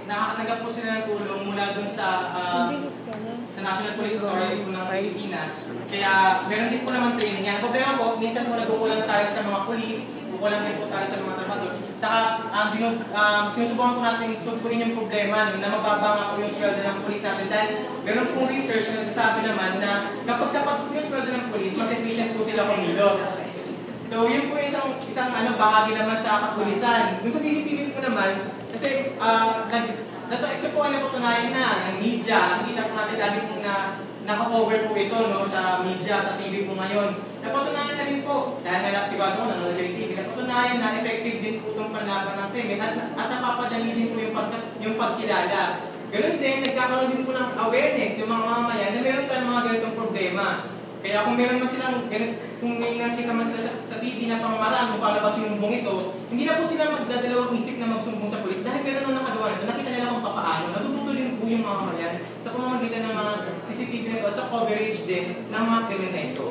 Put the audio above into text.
nakakatanggap po sila ng tulong mula dun sa National Police Authority po ng Pilipinas. Kaya meron din po naman training yan. Problema po, minsan po nagkukulang tayo sa mga police, kukulang din po tayo sa mga trabador. Saka sinusubukan po natin sugpuin yung problema na mababa nga po yung sweldo ng police natin. Dahil meron pong research na nagsasabi naman na kapag sapat po yung sweldo ng police, mas efficient po sila kumilos. So yun po yung isang bahagi naman sa kapulisan. Yung sa CCTV po naman, kasi ito po ay napatunayan na ng media. Nakikita po natin lagi po na naka-cover po ito no, sa media, sa TV po ngayon. Napatunayan na rin po, dahil nalapsigado ko, nanonood yung TV, napatunayan na effective din po itong panlaban ng krimen at napapadali din po yung pagkilala. Ganun din, nagkakaroon din po ng awareness yung mga mamamayan na meron tayong mga ganitong problema. Kaya kung meron man silang, kung may nakita man sila sa TV na pamamaraan kung paano ba sinumbong ito, hindi na po sila magdadalawang isip na magsumbong sa polis dahil meron na nakagawa nito. Nakita nila kung paano. Natututo din po yung mga mamamayan sa pamamagitan ng mga CCTV na ito at sa coverage din ng mga krimen na ito.